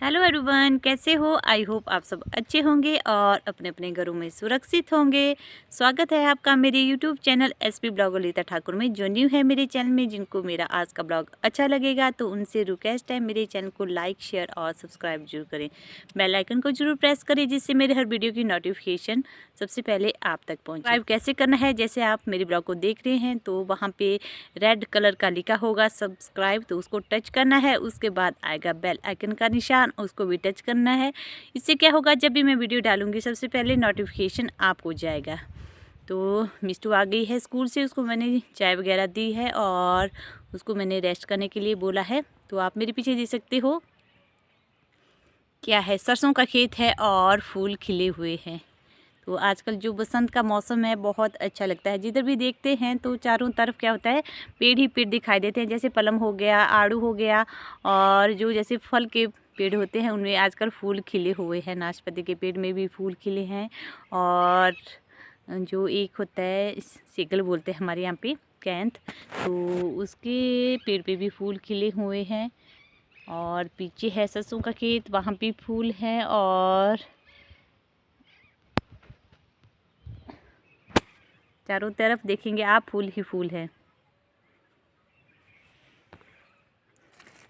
Hello everyone, कैसे हो? I hope आप सब अच्छे होंगे और अपने अपने घरों में सुरक्षित होंगे। स्वागत है आपका मेरे YouTube channel SP blog Lalita Thakur में। जो न्यू है मेरे चैनल में, जिनको मेरा आज का ब्लॉग अच्छा लगेगा तो उनसे रिक्वेस्ट है मेरे चैनल को लाइक शेयर और सब्सक्राइब जरूर करें। बेल आइकन को जरूर प्रेस करें जिससे मेरे हर वीडियो की नोटिफिकेशन सबसे पहले आप तक पहुँचे। सब्सक्राइब कैसे करना है, जैसे आप मेरे ब्लॉग को देख रहे हैं तो वहाँ पे रेड कलर का लिखा होगा सब्सक्राइब, तो उसको टच करना है। उसके बाद आएगा बेल आइकन का निशान, उसको भी टच करना है। इससे क्या होगा, जब भी मैं वीडियो डालूंगी सबसे पहले नोटिफिकेशन आपको जाएगा। तो मिस्टू आ गई है स्कूल से, उसको मैंने चाय वगैरह दी है और उसको मैंने रेस्ट करने के लिए बोला है। तो आप मेरे पीछे देख सकते हो क्या है, सरसों का खेत है और फूल खिले हुए हैं। तो आजकल जो बसंत का मौसम है बहुत अच्छा लगता है। जिधर भी देखते हैं तो चारों तरफ क्या होता है, पेड़ ही पेड़ दिखाई देते हैं। जैसे पलम हो गया, आड़ू हो गया और जो जैसे फल के पेड़ होते हैं उनमें आजकल फूल खिले हुए हैं। नाशपाती के पेड़ में भी फूल खिले हैं और जो एक होता है सेगल बोलते हैं हमारे यहाँ पे, कैंथ, तो उसके पेड़ पे भी फूल खिले हुए हैं। और पीछे है सरसों का खेत, वहाँ भी फूल हैं और चारों तरफ देखेंगे आप फूल ही फूल है।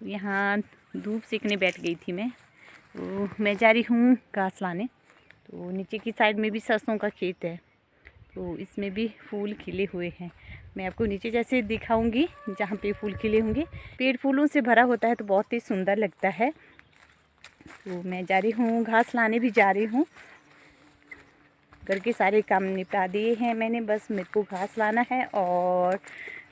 यहाँ धूप सेकने बैठ गई थी मैं, तो मैं जा रही हूँ घास लाने। तो नीचे की साइड में भी सरसों का खेत है, तो इसमें भी फूल खिले हुए हैं। मैं आपको नीचे जैसे दिखाऊंगी जहाँ पे फूल खिले होंगे। पेड़ फूलों से भरा होता है तो बहुत ही सुंदर लगता है। तो मैं जा रही हूँ घास लाने, भी जा रही हूँ। घर के सारे काम निपटा दिए हैं मैंने, बस मेरे को घास लाना है और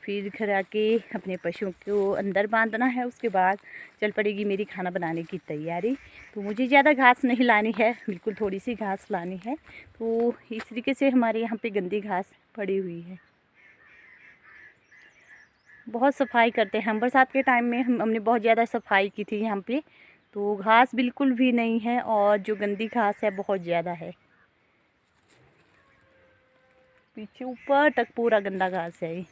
फिर घर आके अपने पशुओं को अंदर बांधना है। उसके बाद चल पड़ेगी मेरी खाना बनाने की तैयारी। तो मुझे ज़्यादा घास नहीं लानी है, बिल्कुल थोड़ी सी घास लानी है। तो इस तरीके से हमारे यहाँ पे गंदी घास पड़ी हुई है। बहुत सफाई करते हैं हम। बरसात के टाइम में हमने बहुत ज़्यादा सफाई की थी यहाँ पे, तो घास बिल्कुल भी नहीं है और जो गंदी घास है बहुत ज़्यादा है। पीछे ऊपर तक पूरा गंदा घास है।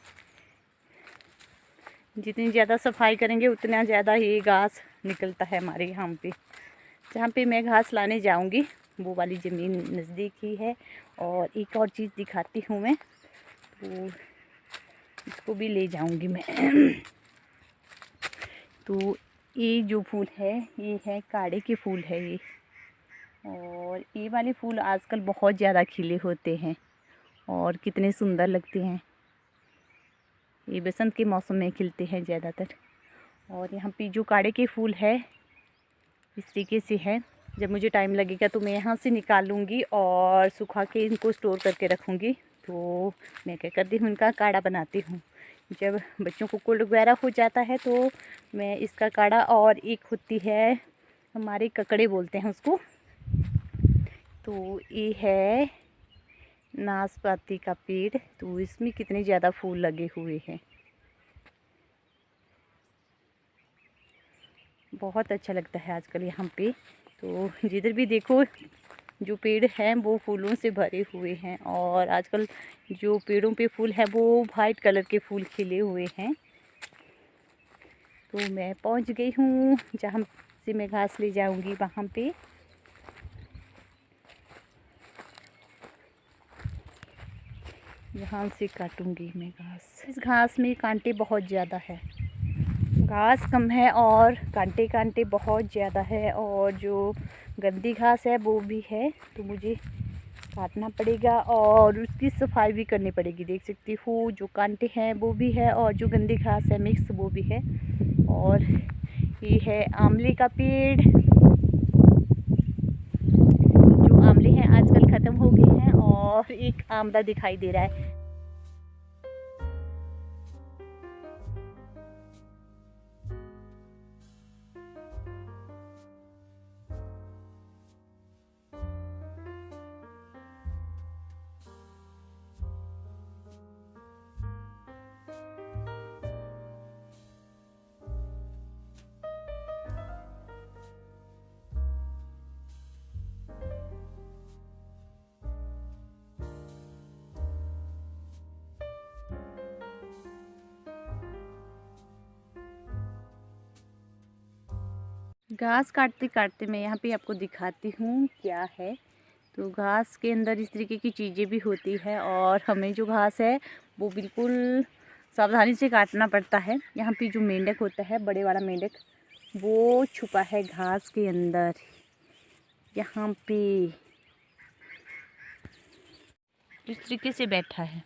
जितनी ज़्यादा सफाई करेंगे उतना ज़्यादा ये घास निकलता है हमारे यहाँ पे। जहाँ पे मैं घास लाने जाऊँगी वो वाली ज़मीन नज़दीक ही है। और एक और चीज़ दिखाती हूँ मैं, तो इसको भी ले जाऊँगी मैं। तो ये जो फूल है ये है काढ़े के फूल है ये, और ये वाले फूल आजकल बहुत ज़्यादा खिले होते हैं और कितने सुंदर लगते हैं। ये बसंत के मौसम में खिलते हैं ज़्यादातर। और यहाँ पे जो काढ़े के फूल है इस तरीके से है। जब मुझे टाइम लगेगा तो मैं यहाँ से निकाल लूँगी और सुखा के इनको स्टोर करके रखूँगी। तो मैं क्या करती हूँ, इनका काढ़ा बनाती हूँ। जब बच्चों को कोल्ड वगैरह हो जाता है तो मैं इसका काढ़ा, और एक होती है हमारे ककड़े बोलते हैं उसको, तो ये है नाशपाती का पेड़। तो इसमें कितने ज़्यादा फूल लगे हुए हैं, बहुत अच्छा लगता है आजकल यहाँ पे। तो जिधर भी देखो जो पेड़ हैं वो फूलों से भरे हुए हैं। और आजकल जो पेड़ों पे फूल है वो वाइट कलर के फूल खिले हुए हैं। तो मैं पहुँच गई हूँ जहाँ से मैं घास ले जाऊँगी वहाँ पे। यहाँ से काटूँगी मैं घास। इस घास में कांटे बहुत ज़्यादा है, घास कम है और कांटे कांटे बहुत ज़्यादा है। और जो गंदी घास है वो भी है, तो मुझे काटना पड़ेगा और उसकी सफाई भी करनी पड़ेगी। देख सकती हूँ जो कांटे हैं वो भी है और जो गंदी घास है मिक्स वो भी है। और ये है आंवले का पेड़। जो आंवले हैं आजकल ख़त्म हो गए हैं और एक आंवला दिखाई दे रहा है। घास काटते काटते मैं यहाँ पे आपको दिखाती हूँ क्या है। तो घास के अंदर इस तरीके की चीज़ें भी होती है और हमें जो घास है वो बिल्कुल सावधानी से काटना पड़ता है। यहाँ पे जो मेंढक होता है, बड़े वाला मेंढक, वो छुपा है घास के अंदर। यहाँ पे इस तरीके से बैठा है।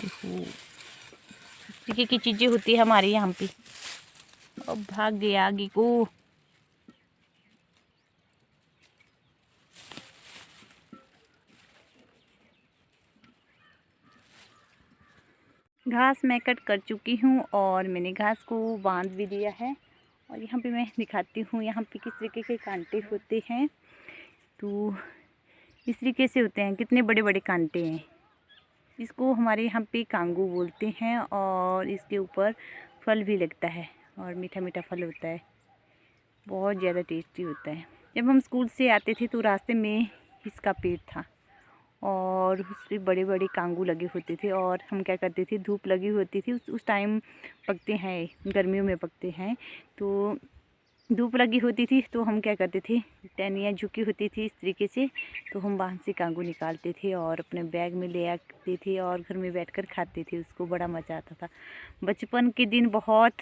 इस तरीके की चीज़ें होती है हमारे यहाँ पे। अब भाग गया आगे को। घास मैं कट कर चुकी हूँ और मैंने घास को बांध भी दिया है। और यहाँ पे मैं दिखाती हूँ यहाँ पे किस तरीके के कांटे होते हैं। तो इस तरीके से होते हैं, कितने बड़े बड़े कांटे हैं। इसको हमारे यहाँ पे कांगू बोलते हैं और इसके ऊपर फल भी लगता है और मीठा मीठा फल होता है, बहुत ज़्यादा टेस्टी होता है। जब हम स्कूल से आते थे तो रास्ते में इसका पेड़ था और उस पर बड़े बड़े कांगू लगे होते थे और हम क्या करते थे, धूप लगी होती थी उस टाइम पकते हैं, गर्मियों में पकते हैं। तो धूप लगी होती थी तो हम क्या करते थे, टहनियाँ झुकी होती थी इस तरीके से, तो हम वहाँ से कांगू निकालते थे और अपने बैग में ले आते थे और घर में बैठकर खाते थे। उसको बड़ा मज़ा आता था। बचपन के दिन बहुत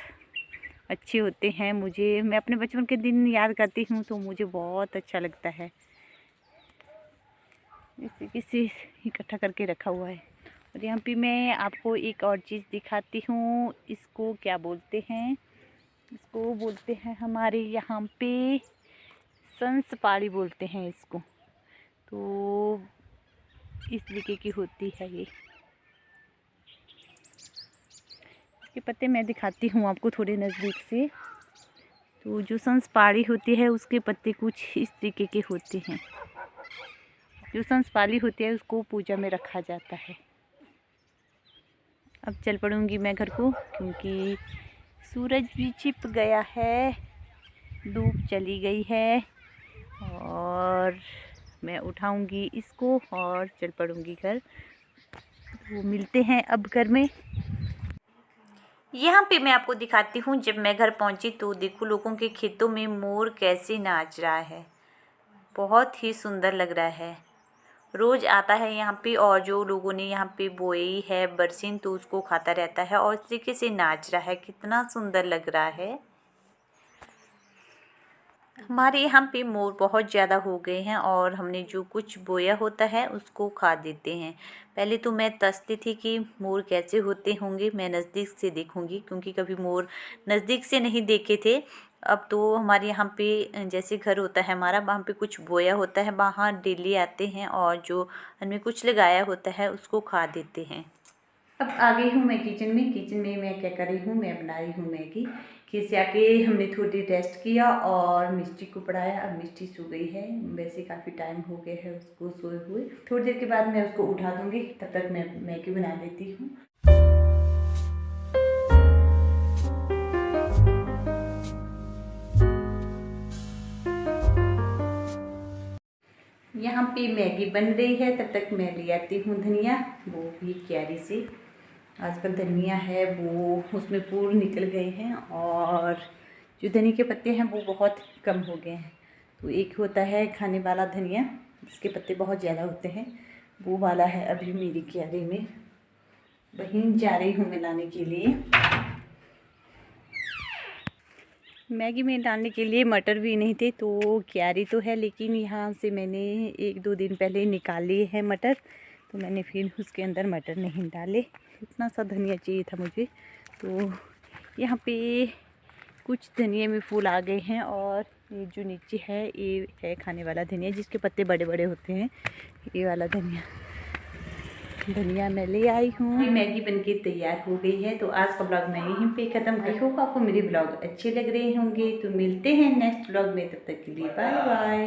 अच्छे होते हैं। मैं अपने बचपन के दिन याद करती हूँ तो मुझे बहुत अच्छा लगता है। इस तरीके से इकट्ठा करके रखा हुआ है। और यहाँ पे मैं आपको एक और चीज़ दिखाती हूँ। इसको क्या बोलते हैं, इसको बोलते हैं हमारे यहाँ पे संसपाड़ी बोलते हैं इसको। तो इस तरीके की होती है ये। इसके पत्ते मैं दिखाती हूँ आपको थोड़े नज़दीक से। तो जो संसपाड़ी होती है उसके पत्ते कुछ इस तरीके के होते हैं। जो संसपाली होती है उसको पूजा में रखा जाता है। अब चल पड़ूँगी मैं घर को क्योंकि सूरज भी छिप गया है, धूप चली गई है और मैं उठाऊंगी इसको और चल पड़ूँगी घर। तो मिलते हैं अब घर में। यहाँ पे मैं आपको दिखाती हूँ, जब मैं घर पहुँची तो देखो लोगों के खेतों में मोर कैसे नाच रहा है, बहुत ही सुंदर लग रहा है। रोज़ आता है यहाँ पे और जो लोगों ने यहाँ पे बोई है बरसीन तो उसको खाता रहता है और इस तरीके से नाच रहा है, कितना सुंदर लग रहा है। हमारे यहाँ पे मोर बहुत ज़्यादा हो गए हैं और हमने जो कुछ बोया होता है उसको खा देते हैं। पहले तो मैं तरसती थी कि मोर कैसे होते होंगे, मैं नज़दीक से देखूंगी क्योंकि कभी मोर नज़दीक से नहीं देखे थे। अब तो हमारे यहाँ पे जैसे घर होता है हमारा, वहाँ पे कुछ बोया होता है, वहाँ डेली आते हैं और जो हमने कुछ लगाया होता है उसको खा देते हैं। अब आ गई हूँ मैं किचन में। मैं क्या कर रही हूँ, मैं बना रही हूँ मैगी। खेत से आके हमने थोड़ी रेस्ट किया और मिष्टी को पढ़ाया। अब मिष्टी सो गई है, वैसे काफ़ी टाइम हो गया है उसको सोए हुए। थोड़ी देर के बाद मैं उसको उठा दूँगी, तब तक मैं मैगी बना देती हूँ। यहाँ पे मैगी बन रही है, तब तक मैं ले आती हूँ धनिया, वो भी क्यारी से। आजकल धनिया है वो उसमें पूर निकल गए हैं और जो धनिया के पत्ते हैं वो बहुत कम हो गए हैं। तो एक होता है खाने वाला धनिया जिसके पत्ते बहुत ज़्यादा होते हैं, वो वाला है अभी मेरी क्यारी में। वहीं जा रही हूँ मैं लाने के लिए। मैगी में डालने के लिए मटर भी नहीं थे तो क्यारी तो है, लेकिन यहाँ से मैंने 1-2 दिन पहले निकाल लिए हैं मटर, तो मैंने फिर उसके अंदर मटर नहीं डाले। इतना सा धनिया चाहिए था मुझे। तो यहाँ पे कुछ धनिया में फूल आ गए हैं और ये जो नीचे है ये है खाने वाला धनिया जिसके पत्ते बड़े बड़े होते हैं। ये वाला धनिया मैं ले आई हूँ। मैगी बनके तैयार हो गई है। तो आज का ब्लॉग मैं यहीं पे ख़त्म। आई होप आपको मेरे ब्लॉग अच्छे लग रहे होंगे। तो मिलते हैं नेक्स्ट ब्लॉग में, तब तक के लिए बाय बाय।